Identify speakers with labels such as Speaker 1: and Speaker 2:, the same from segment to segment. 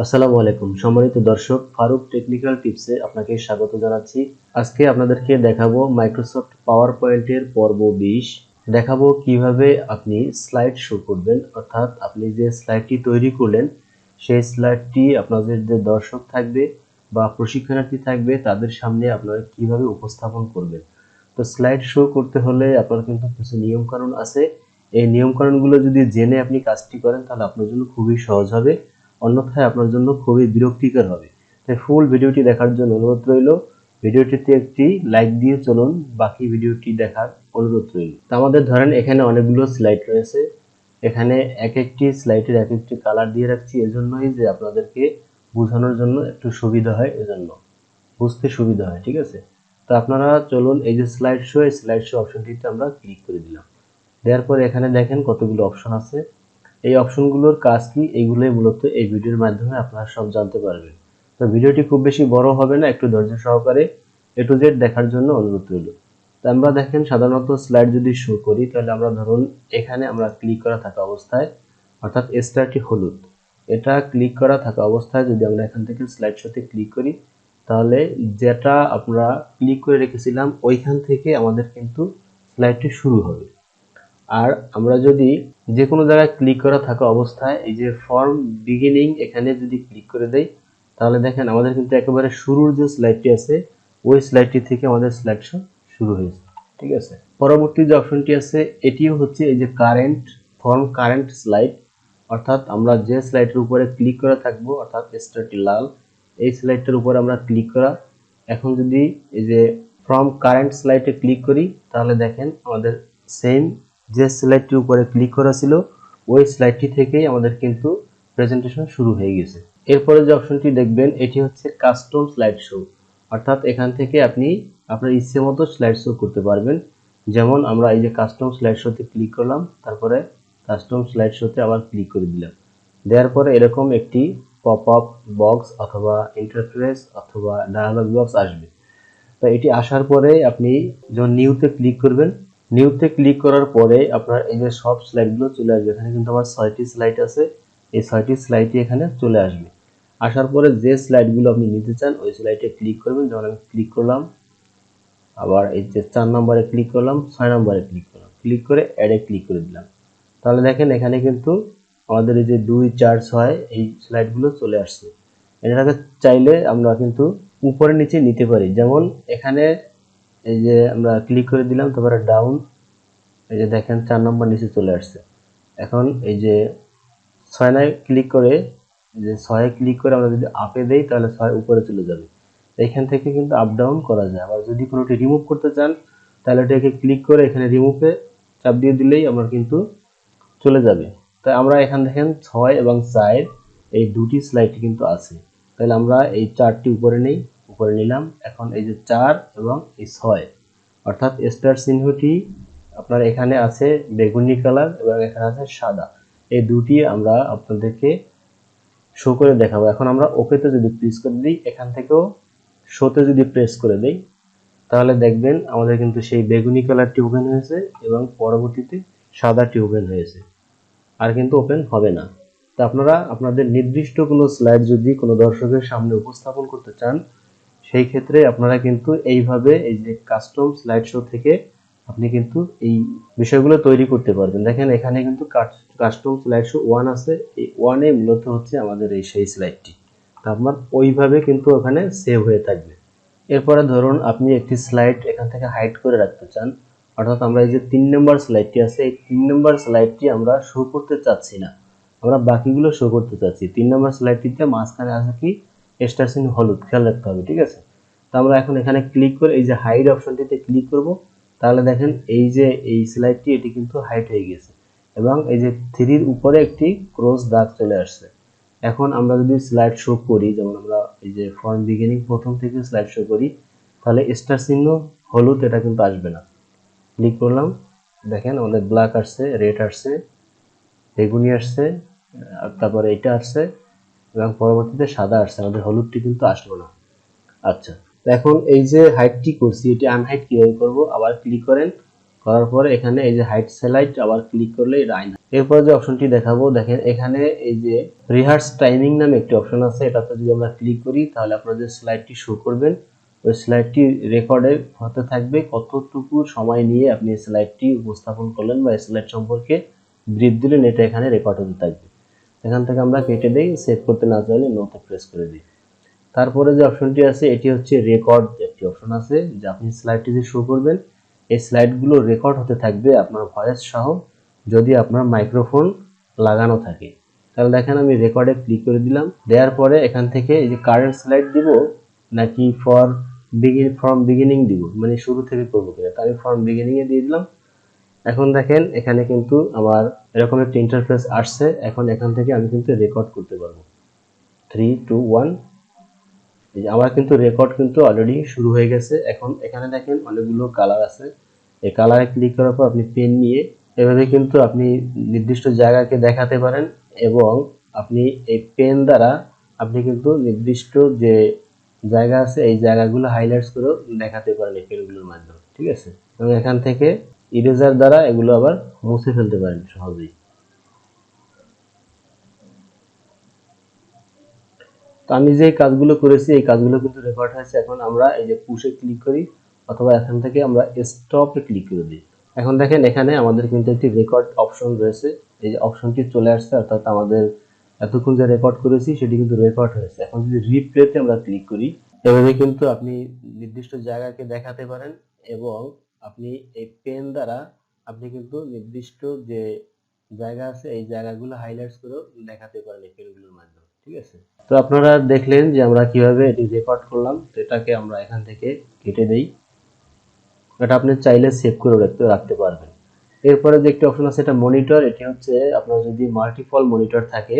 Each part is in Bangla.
Speaker 1: আসসালামু আলাইকুম সম্মানিত দর্শক, ফারুক টেকনিক্যাল টিপসে আপনাকে স্বাগত জানাচ্ছি। আজকে আপনাদেরকে দেখাবো মাইক্রোসফট পাওয়ার পয়েন্টের পর্ব 20। দেখাবো কিভাবে আপনি স্লাইড শো করবেন, অর্থাৎ আপনি যে স্লাইডটি তৈরি করলেন সেই স্লাইডটি আপনাদের যে দর্শক থাকবে বা প্রশিক্ষণার্থী থাকবে তাদের সামনে আপনারা কিভাবে উপস্থাপন করবেন। তো স্লাইড শো করতে হলে আপনার কিন্তু কিছু নিয়মকানুন আছে। এই নিয়মকানুনগুলো যদি জেনে আপনি কাজটি করেন তাহলে আপনার জন্য খুবই সহজ হবে, অন্যথায় আপনার জন্য খুবই বিরক্তিকর হবে। তাই ফুল ভিডিওটি দেখার জন্য অনুরোধ রইল। ভিডিওটিতে একটি লাইক দিয়ে চলুন, বাকি ভিডিওটি দেখার অনুরোধ রইল। তো আমাদের ধরেন এখানে অনেকগুলো স্লাইড রয়েছে, এখানে এক একটি স্লাইডের এক একটি কালার দিয়ে রাখছি এজন্যই যে আপনাদেরকে বোঝানোর জন্য একটু সুবিধা হয়, এজন্য বুঝতে সুবিধা হয়। ঠিক আছে, তো আপনারা চলুন, এই যে স্লাইড শো, এই স্লাইড শো অপশনটিতে আমরা ক্লিক করে দিলাম। দেওয়ার পর এখানে দেখেন কতগুলো অপশন আছে। এই অপশনগুলোর কাজ কি, এইগুলোই মূলত এই ভিডিওর মাধ্যমে আপনারা সব জানতে পারবেন। তো ভিডিওটি খুব বেশি বড় হবে না, একটু ধৈর্য সহকারে এ টু জেড দেখার জন্য অনুরোধ রইল। তো আমরা দেখেন সাধারণত স্লাইড যদি শো করি তাহলে আমরা ধরুন এখানে আমরা ক্লিক করা থাকা অবস্থায়, অর্থাৎ স্টারটি হলুদ, এটা ক্লিক করা থাকা অবস্থায় যদি আমরা এখান থেকে স্লাইড শোতে ক্লিক করি তাহলে যেটা আমরা ক্লিক করে রেখেছিলাম ওইখান থেকে আমাদের কিন্তু স্লাইডটি শুরু হবে। আর আমরা যদি যে কোনো জায়গায় ক্লিক করা থাকা অবস্থায় এই যে ফর্ম বিগিনিং এখানে যদি ক্লিক করে দেই তাহলে দেখেন আমাদের কিন্তু একেবারে শুরুর যে স্লাইডটি আছে ওই স্লাইডটি থেকে আমাদের স্লাইড শো শুরু হয়েছে। ঠিক আছে, পরবর্তী যে অপশনটি আছে এটিও হচ্ছে এই যে কারেন্ট ফর্ম কারেন্ট স্লাইড, অর্থাৎ আমরা যে স্লাইডের উপরে ক্লিক করা থাকবো, অর্থাৎ স্টারটি লাল, এই স্লাইডটার উপরে আমরা ক্লিক করা। এখন যদি এই যে ফ্রম কারেন্ট স্লাইডে ক্লিক করি তাহলে দেখেন আমাদের সেম যে স্লাইডটির উপরে ক্লিক করা ছিল ওই স্লাইডটি থেকেই আমাদের কিন্তু প্রেজেন্টেশন শুরু হয়ে গেছে। এরপরে যে অপশনটি দেখবেন এটি হচ্ছে কাস্টম স্লাইড শো, অর্থাৎ এখান থেকে আপনি আপনার ইচ্ছে মতো স্লাইড শো করতে পারবেন। যেমন আমরা এই যে কাস্টম স্লাইড শোতে ক্লিক করলাম, তারপরে কাস্টম স্লাইড শোতে আবার ক্লিক করে দিলাম। দেওয়ার পরে এরকম একটি পপ আপ বক্স অথবা ইন্টারফেস অথবা ডায়ালগ বক্স আসবে। তো এটি আসার পরে আপনি যখন নিউতে ক্লিক করবেন, নিউতে ক্লিক করার পরে আপনার এই যে সব স্লাইডগুলো চলে আসবে। এখানে কিন্তু আমার 6টি স্লাইড আছে, এই 6টি স্লাইডই এখানে চলে আসবে। আসার পরে যে স্লাইডগুলো আপনি নিতে চান ওই স্লাইডে ক্লিক করবেন। যেমন আমি ক্লিক করলাম, আবার এই যে 4 নম্বরে ক্লিক করলাম, 6 নম্বরে ক্লিক করলাম, ক্লিক করে অ্যাডে ক্লিক করে দিলাম। তাহলে দেখেন এখানে কিন্তু আমাদের এই যে 2, 4, 6 এই স্লাইডগুলো চলে আসছে। এটাকে চাইলে আমরা কিন্তু উপরে নিচে নিতে পারি। যেমন এখানে এই যে আমরা ক্লিক করে দিলাম, তারপরে ডাউন, এই যে দেখেন 4 নম্বর নিচে চলে আসছে। এখন এই যে 6 নাই ক্লিক করে, যে 6 ক্লিক করে আমরা যদি আপে দেই তাহলে 6 উপরে চলে যাবে। এখান থেকে কিন্তু আপ ডাউন করা যায়। আবার যদি কোনোটি রিমুভ করতে চান তাহলে এটাকে ক্লিক করে এখানে রিমুভে চাপ দিয়ে দিলেই আমরা কিন্তু চলে যাবে। তাই আমরা এখান দেখেন 6 এবং 4 এই দুটি স্লাইড কিন্তু আছে। তাহলে আমরা এই 4টি উপরে নেই, উপরে নিলাম। এখন এই যে 4 এবং এই 6, অর্থাৎ স্টার চিহ্নটি আপনার এখানে আছে বেগুনি কালার এবং এখানে আছে সাদা, এই দুটি আমরা আপনাদেরকে শো করে দেখাবো। এখন আমরা ওকেতে যদি প্রেস করে দিই, এখান থেকেও শোতে যদি প্রেস করে দেই তাহলে দেখবেন আমাদের কিন্তু সেই বেগুনি কালারটি ওপেন হয়েছে এবং পরবর্তীতে সাদাটি ওপেন হয়েছে, আর কিন্তু ওপেন হবে না। তো আপনারা আপনাদের নির্দিষ্ট কোনো স্লাইড যদি কোনো দর্শকের সামনে উপস্থাপন করতে চান সেই ক্ষেত্রে আপনারা কিন্তু এইভাবে এই যে কাস্টম স্লাইড শো থেকে আপনি কিন্তু এই বিষয়গুলো তৈরি করতে পারবেন। দেখেন এখানে কিন্তু কাস্টম স্লাইড শো 1 আছে, এই 1 এ মূলত হচ্ছে আমাদের এই সেই স্লাইডটি। তো আপনার ওইভাবে কিন্তু ওখানে সেভ হয়ে থাকবে। এরপরে ধরুন আপনি একটি স্লাইড এখান থেকে হাইড করে রাখতে চান, অর্থাৎ আমরা এই যে 3 নম্বর স্লাইডটি আছে এই 3 নম্বর স্লাইডটি আমরা শো করতে চাচ্ছি না, আমরা বাকিগুলো শো করতে চাচ্ছি। 3 নম্বর স্লাইডটিতে মাঝখানে আছে কি স্টার চিহ্ন হলুদ, খেয়াল রাখতে হবে। ঠিক আছে, তো আমরা এখন এখানে ক্লিক করে এই যে হাইড অপশনটিতে ক্লিক করব। তাহলে দেখেন এই যে এই স্লাইডটি এটি কিন্তু হাইড হয়ে গেছে এবং এই যে 3 এর উপরে একটি ক্রস দাগ চলে আসছে। এখন আমরা যদি স্লাইড শো করি, যেমন আমরা এই যে ফর্ম বিগিনিং প্রথম থেকে স্লাইড শো করি তাহলে স্টার চিহ্ন হলুদ এটা কিন্তু আসবে না। ক্লিক করলাম, দেখেন আমাদের ব্ল্যাক আসছে, রেড আসছে, বেগুনি আসছে, আর তারপরে এটা আসছে এবং পরবর্তীতে সাদা আসছে, আমাদের হলুদটি কিন্তু আসলো না। আচ্ছা, এখন এই যে হাইটটি করছি এটি আনহাইট কিভাবে করব, আবার ক্লিক করেন, করার পরে এখানে এই যে হাইট স্লাইড আবার ক্লিক করলে এটা এরপরে যে অপশনটি দেখাবো, দেখেন এখানে এই যে রিহার্স টাইমিং নামে একটি অপশন আছে, এটাতে যদি আমরা ক্লিক করি তাহলে আপনারা যে স্লাইডটি শো করবেন ওই স্লাইডটি রেকর্ডে হতে থাকবে, কতটুকু সময় নিয়ে আপনি স্লাইডটি উপস্থাপন করলেন বা স্লাইড সম্পর্কে ব্রিফ দিলেন, এটা এখানে রেকর্ড হতে থাকবে। এখান থেকে আমরা কেটে দেই, সেভ করতে না চাইলে নোতে প্রেস করে দিই। তারপরে যে অপশনটি আছে এটি হচ্ছে রেকর্ড, একটি অপশন আছে যে আপনি স্লাইডটি যে শো করবেন এই স্লাইডগুলো রেকর্ড হতে থাকবে আপনার ভয়েস সহ, যদি আপনার মাইক্রোফোন লাগানো থাকে। তাহলে দেখেন আমি রেকর্ডে ক্লিক করে দিলাম, দেওয়ার পরে এখান থেকে এই যে কারেন্ট স্লাইড দিব নাকি ফ্রম বিগিনিং দিব, মানে শুরু থেকে করবো কিনা, তাই আমি ফ্রম বিগিনিং এ দিয়ে দিলাম। এখন দেখেন এখানে কিন্তু আমার এরকম একটা ইন্টারফেস আসছে। এখন এখান থেকে আমি কিন্তু রেকর্ড করতে পারবো। 3 2 1, এই যে আমার কিন্তু রেকর্ড কিন্তু অলরেডি শুরু হয়ে গেছে। এখন এখানে দেখেন অনেকগুলো কালার আছে, এই কালারে ক্লিক করার পর আপনি পেন নিয়ে এভাবে কিন্তু আপনি নির্দিষ্ট জায়গাকে দেখাতে পারেন, এবং আপনি এই পেন দ্বারা আপনি কিন্তু নির্দিষ্ট যে জায়গা আছে এই জায়গাগুলো হাইলাইটস করেও দেখাতে পারেন এই পেনগুলোর মাধ্যমে, ঠিক আছে। এবং এখান থেকে ইরেজার দ্বারা এগুলো আবার মুছে ফেলতে পারেন সহজেই। তো আমি যে কাজগুলো করেছি এই কাজগুলো কিন্তু রেকর্ড হয়েছে। এখন আমরা এই যে পুশে ক্লিক করি অথবা এখান থেকে আমরা স্টপে ক্লিক করে দিই। এখন দেখেন এখানে আমাদের কিন্তু একটি রেকর্ড অপশন রয়েছে, এই যে অপশনটি চলে আসছে, অর্থাৎ আমাদের এতক্ষণ যে রেকর্ড করেছি সেটি কিন্তু রেকর্ড হয়েছে। এখন যদি রিপ্লেতে আমরা ক্লিক করি, এভাবে কিন্তু আপনি নির্দিষ্ট জায়গাকে দেখাতে পারেন, এবং আপনি এই পেন দ্বারা আপনি কিন্তু নির্দিষ্ট যে জায়গা আছে এই জায়গাগুলো হাইলাইটস করেও দেখাতে পারেন এই পেনগুলোর মাধ্যমে, ঠিক আছে। তো আপনারা দেখলেন যে আমরা কিভাবে এটি রেকর্ড করলাম। তো এটাকে আমরা এখান থেকে কেটে দেই, এটা আপনি চাইলে সেভ করে রাখতে পারবেন। এরপরে যে একটি অপশন আছে এটা মনিটর, এটি হচ্ছে আপনার যদি মাল্টিপল মনিটর থাকে,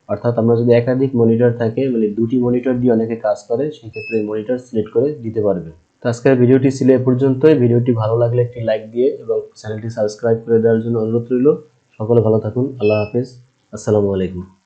Speaker 1: অর্থাৎ আপনার যদি একাধিক মনিটর থাকে, মানে দুটি মনিটর দিয়ে অনেকে কাজ করে, সেই ক্ষেত্রে এই মনিটর সিলেক্ট করে দিতে পারবেন। তো আজকের ভিডিওটি ছিল এ পর্যন্তই। ভিডিওটি ভালো লাগলে একটি লাইক দিয়ে এবং চ্যানেলটি সাবস্ক্রাইব করে দেওয়ার জন্য অনুরোধ রইল। সকলে ভালো থাকুন, আল্লাহ হাফেজ, আসসালামু আলাইকুম।